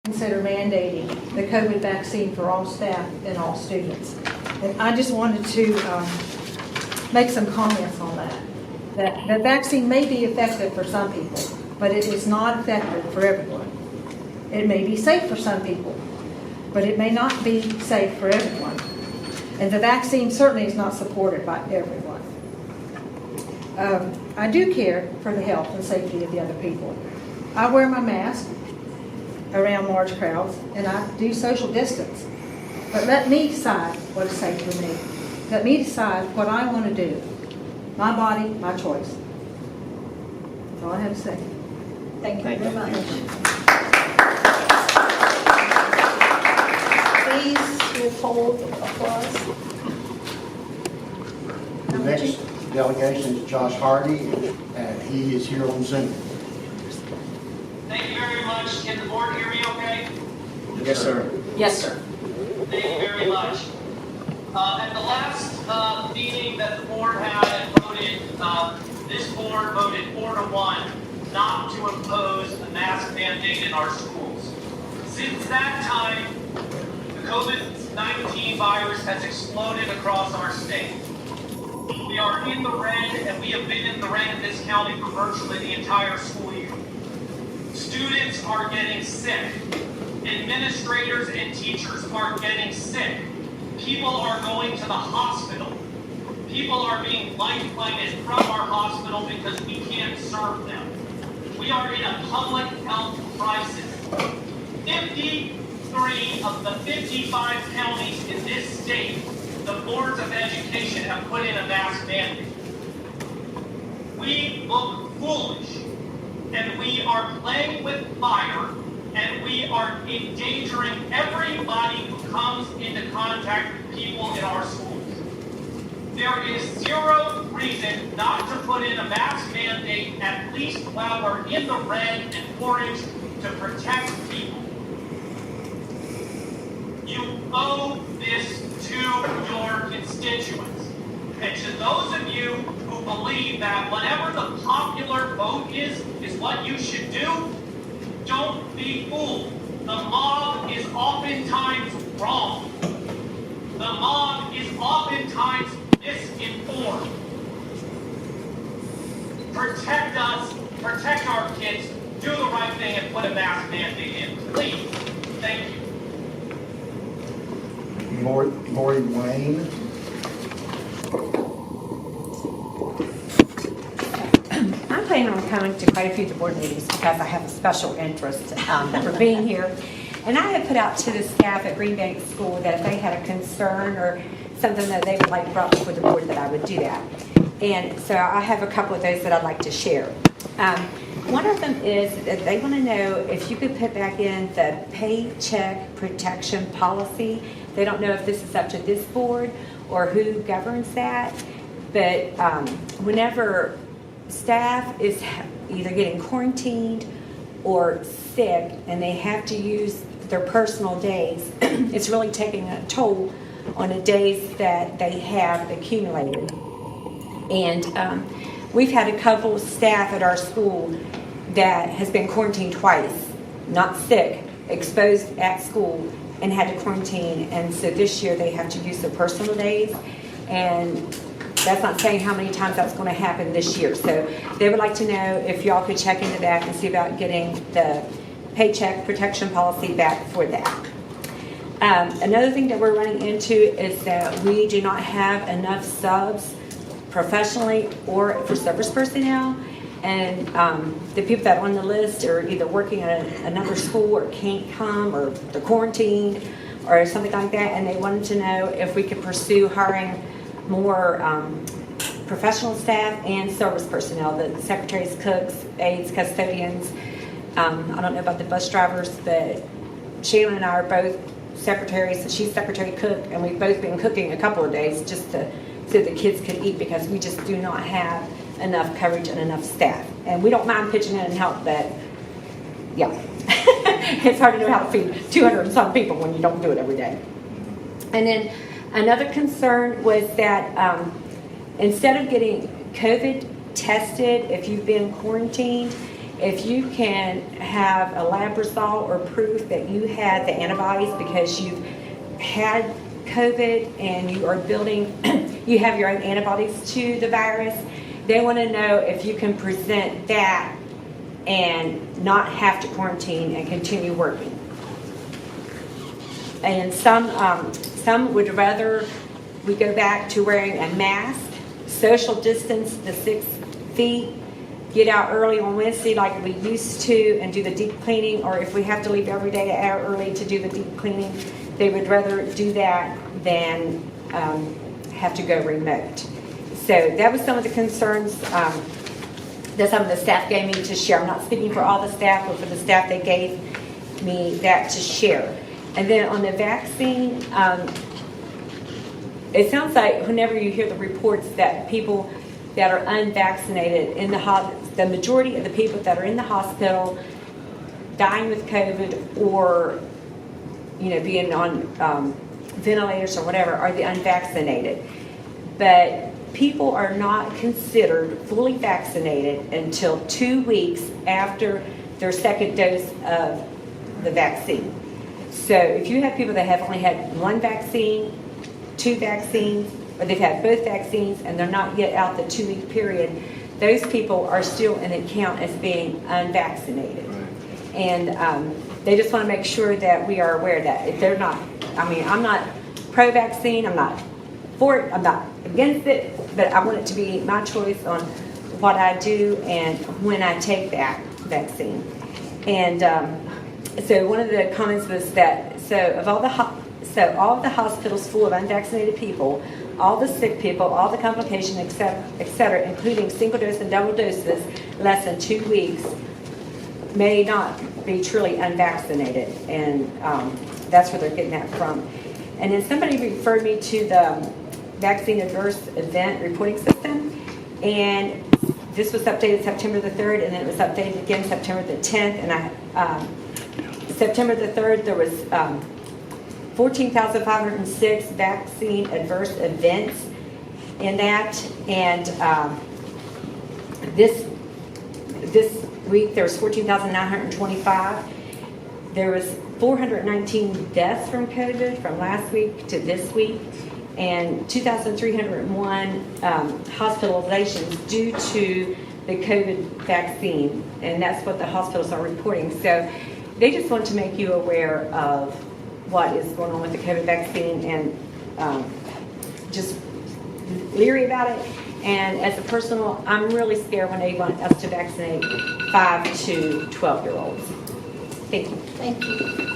consider mandating the COVID vaccine for all staff and all students. And I just wanted to make some comments on that. That the vaccine may be effective for some people, but it is not effective for everyone. It may be safe for some people, but it may not be safe for everyone. And the vaccine certainly is not supported by everyone. I do care for the health and safety of the other people. I wear my mask around large crowds, and I do social distance. But let me decide what is safe for me. Let me decide what I want to do. My body, my choice. That's all I have to say. Thank you very much. Please withhold applause. The next delegation is Josh Hardy, and he is here on Zoom. Thank you very much. Can the board hear me okay? Yes, sir. Yes, sir. Thank you very much. At the last meeting that the board had and voted, this board voted 4-1 not to impose a mask mandate in our schools. Since that time, the COVID-19 virus has exploded across our state. We are in the red, and we have been in the red in this county for virtually the entire school year. Students are getting sick. Administrators and teachers are getting sick. People are going to the hospital. People are being life-flighted from our hospital because we can't serve them. We are in a public health crisis. 53 of the 55 counties in this state, the boards of education have put in a mask mandate. We look foolish, and we are playing with fire, and we are endangering everybody who comes into contact with people in our schools. There is zero reason not to put in a mask mandate, at least while we're in the red and orange, to protect people. You owe this to your constituents. And to those of you who believe that whatever the popular vote is what you should do, don't be fooled. The mob is oftentimes wrong. The mob is oftentimes misinformed. Protect us, protect our kids, do the right thing and put a mask mandate in. Please. Thank you. Lori Wayne. I'm planning on coming to quite a few of the board meetings because I have a special interest for being here. And I have put out to the staff at Green Bank School that if they had a concern or something that they would like brought before the board, that I would do that. And so I have a couple of those that I'd like to share. One of them is that they want to know if you could put back in the paycheck protection policy. They don't know if this is up to this board or who governs that, but whenever staff is either getting quarantined or sick and they have to use their personal days, it's really taking a toll on the days that they have accumulated. And we've had a couple of staff at our school that has been quarantined twice, not sick, exposed at school, and had to quarantine. And so this year they have to use their personal days. And that's not saying how many times that's going to happen this year. So they would like to know if y'all could check into that and see about getting the paycheck protection policy back for that. Another thing that we're running into is that we do not have enough subs professionally or for service personnel. And the people that are on the list are either working at another school or can't come or they're quarantined or something like that. And they wanted to know if we could pursue hiring more professional staff and service personnel, the secretaries, cooks, aides, custodians. I don't know about the bus drivers, but Shannon and I are both secretaries. She's secretary cook, and we've both been cooking a couple of days just so the kids could eat because we just do not have enough coverage and enough staff. And we don't mind pitching in and help, but yeah, it's hard to know how to feed 200 and some people when you don't do it every day. And then another concern was that instead of getting COVID tested if you've been quarantined, If you can have a lab result or proof that you had the antibodies because you've had COVID and you are building, you have your own antibodies to the virus, they want to know if you can present that and not have to quarantine and continue working. And some would rather we go back to wearing a mask, social distance the 6 feet, get out early on Wednesday like we used to and do the deep cleaning, or if we have to leave every day an hour early to do the deep cleaning, they would rather do that than have to go remote. So that was some of the concerns that some of the staff gave me to share. I'm not speaking for all the staff, but for the staff they gave me that to share. And then on the vaccine, it sounds like whenever you hear the reports that people that are unvaccinated in the majority of the people that are in the hospital dying with COVID or being on ventilators or whatever are the unvaccinated. But people are not considered fully vaccinated until 2 weeks after their second dose of the vaccine. So if you have people that have only had one vaccine, 2 vaccines, or they've had both vaccines and they're not yet out the 2-week period, those people are still in account as being unvaccinated. And they just want to make sure that we are aware of that. If they're not, I'm not pro-vaccine, I'm not for it, I'm not against it, but I want it to be my choice on what I do and when I take that vaccine. And so one of the comments was that, all of the hospitals full of unvaccinated people, all the sick people, all the complications, et cetera, including single dose and double doses, less than 2 weeks, may not be truly unvaccinated. And that's where they're getting that from. And then somebody referred me to the vaccine adverse event reporting system. And this was updated September the 3rd, and then it was updated again September the 10th. And September the 3rd, there was 14,506 vaccine adverse events in that. And this week, there was 14,925. There was 419 deaths from COVID from last week to this week, and 2,301 hospitalizations due to the COVID vaccine, and that's what the hospitals are reporting. So they just want to make you aware of what is going on with the COVID vaccine and just leery about it. And as a personal, I'm really scared when they want us to vaccinate 5 to 12-year-olds. Thank you. Thank you.